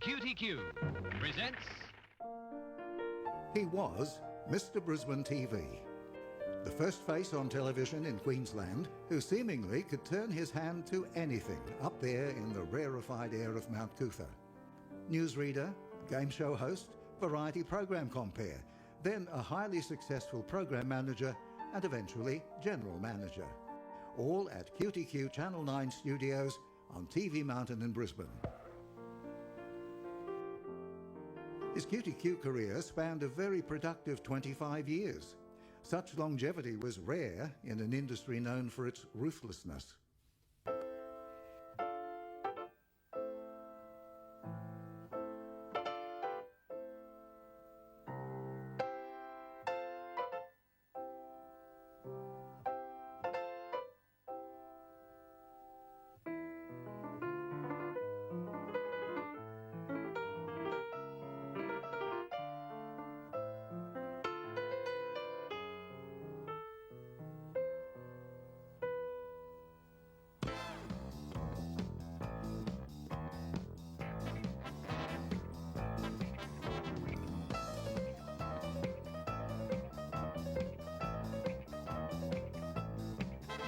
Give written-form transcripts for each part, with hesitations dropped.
QTQ presents... He was Mr. Brisbane TV, the first face on television in Queensland who seemingly could turn his hand to anything up there in the rarefied air of Mount Cootha. Newsreader, game show host, variety program compere, then a highly successful program manager and eventually general manager. All at QTQ Channel 9 studios on TV Mountain in Brisbane. His QTQ career spanned a very productive 25 years. Such longevity was rare in an industry known for its ruthlessness.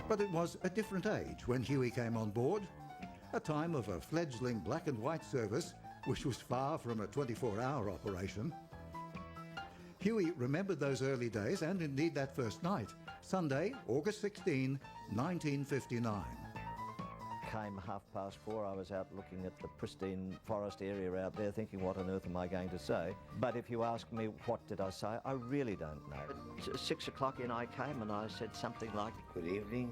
But it was a different age when Huey came on board, a time of a fledgling black and white service which was far from a 24-hour operation. Huey remembered those early days and indeed that first night, Sunday, August 16, 1959. Came 4:30, I was out looking at the pristine forest area out there thinking, what on earth am I going to say? But if you ask me what did I say, I really don't know. At 6 o'clock in I came and I said something like, good evening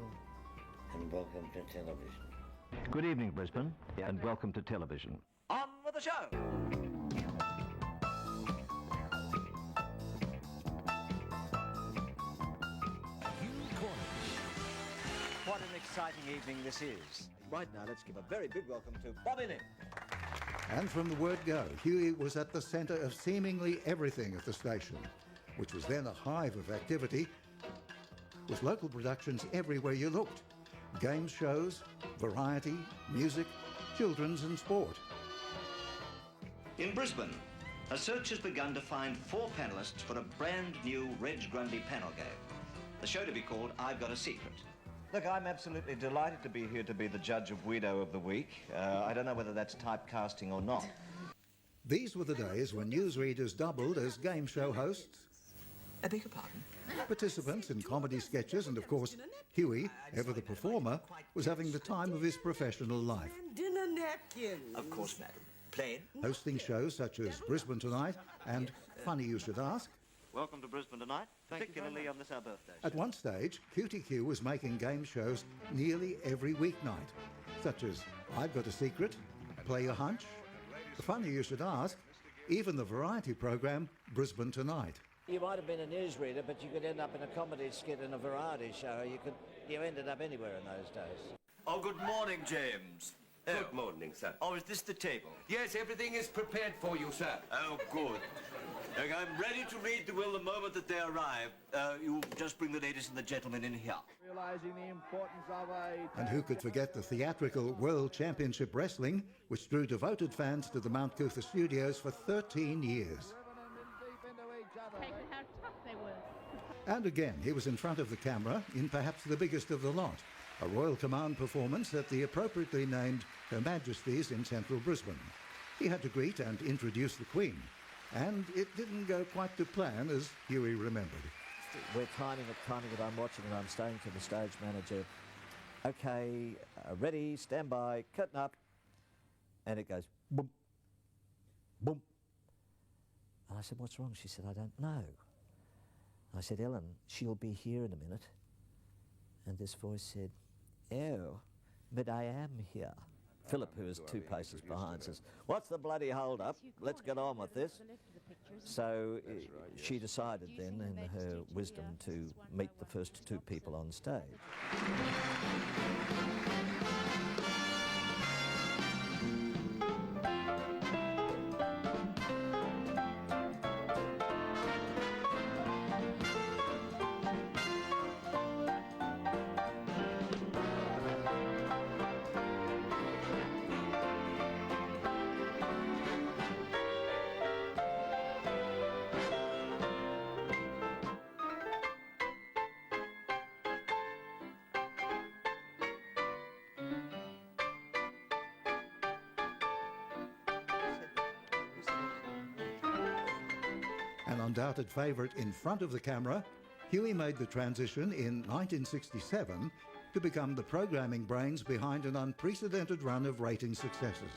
and welcome to television. Good evening, Brisbane, and welcome to television. on with the show! What an exciting evening this is. Right now, let's give a very big welcome to Bobby Lim. And from the word go, Huey was at the centre of seemingly everything at the station, which was then a hive of activity, with local productions everywhere you looked. Game shows, variety, music, children's and sport. In Brisbane, a search has begun to find 4 panellists for a brand new Reg Grundy panel game. The show to be called I've Got a Secret. Look, I'm absolutely delighted to be here to be the judge of Weirdo of the Week. I don't know whether that's typecasting or not. These were the days when newsreaders doubled as game show hosts, I beg your pardon? participants in comedy sketches, and of course, Huey, ever the performer, was having the time of his professional life. Dinner napkins. Of course, madam. Plain. Hosting shows such as Brisbane Tonight and Funny You Should Ask. Welcome to Brisbane tonight, particularly on this our birthday. At one stage, QTQ was making game shows nearly every weeknight, such as I've Got a Secret, Play Your Hunch, The Funny You Should Ask, even the variety program Brisbane Tonight. You might have been a newsreader, but you could end up in a comedy skit in a variety show. You ended up anywhere in those days. Oh, good morning, James. Good morning, sir. Oh, is this the table? Yes, everything is prepared for you, sir. Oh, good. Look, I'm ready to read the will the moment that they arrive. You just bring the ladies and the gentlemen in here. Realising the importance of a... And who could forget the theatrical World Championship Wrestling, which drew devoted fans to the Mount Cootha studios for 13 years. How tough they were. And again, he was in front of the camera in perhaps the biggest of the lot, a Royal Command performance at the appropriately named Her Majesty's in central Brisbane. He had to greet and introduce the Queen, and it didn't go quite to plan as Huey remembered. We're timing it, I'm watching it, I'm saying to the stage manager, OK, ready, stand by, curtain up. And it goes, boom, boom. And I said, what's wrong? She said, I don't know. I said, Ellen, she'll be here in a minute. And this voice said, oh, but I am here. Philip, who is 2 paces behind, says, what's the bloody hold-up? Let's get on with this. So she decided then, in her wisdom, to meet the first 2 people on stage. An undoubted favourite in front of the camera, Huey made the transition in 1967 to become the programming brains behind an unprecedented run of rating successes.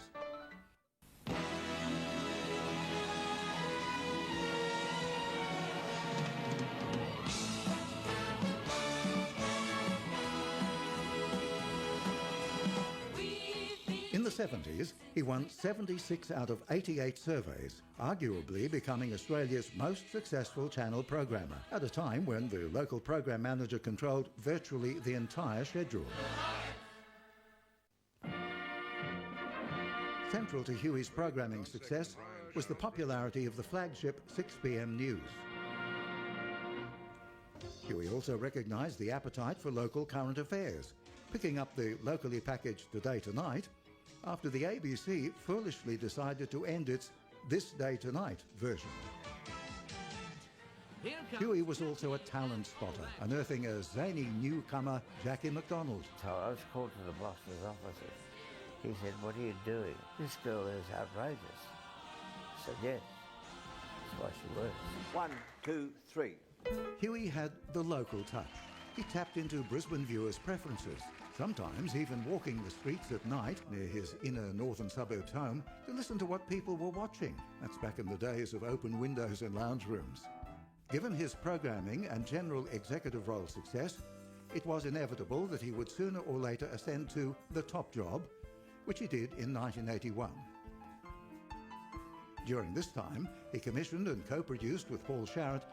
In the 70s, he won 76 out of 88 surveys, arguably becoming Australia's most successful channel programmer, at a time when the local program manager controlled virtually the entire schedule. Central to Huey's programming success was the popularity of the flagship 6 p.m. news. Huey also recognised the appetite for local current affairs, picking up the locally packaged Today Tonight after the ABC foolishly decided to end its This Day Tonight version. Huey was also a talent spotter, unearthing a zany newcomer, Jackie McDonald. So I was called to the boss's office. He said, "What are you doing? This girl is outrageous." I said, "Yes, that's why she works." 1, 2, 3. Huey had the local touch. He tapped into Brisbane viewers' preferences, sometimes even walking the streets at night near his inner northern suburbs home to listen to what people were watching. That's back in the days of open windows in lounge rooms. Given his programming and general executive role success, it was inevitable that he would sooner or later ascend to the top job, which he did in 1981. During this time, he commissioned and co-produced with Paul Sharrett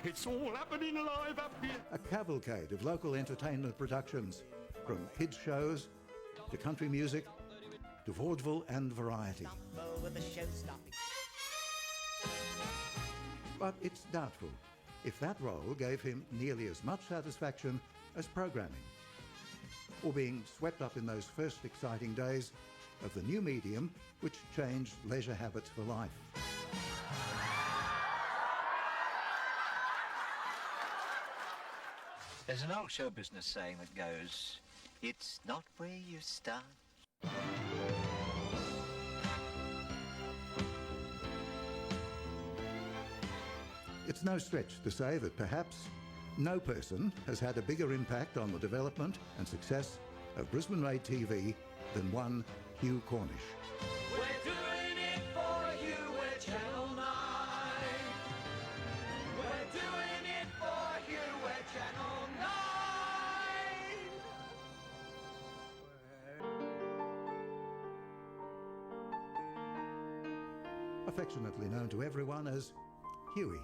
It's all happening live up here. a cavalcade of local entertainment productions, from kids' shows to country music to vaudeville and variety. But it's doubtful if that role gave him nearly as much satisfaction as programming, or being swept up in those first exciting days of the new medium which changed leisure habits for life. There's an old show business saying that goes, "It's not where you start." It's no stretch to say that perhaps no person has had a bigger impact on the development and success of Brisbane Raid TV than one Hugh Cornish. We're doing it for you, we're Channel 9. We're doing it for you, we're Channel 9. Affectionately known to everyone as Huey.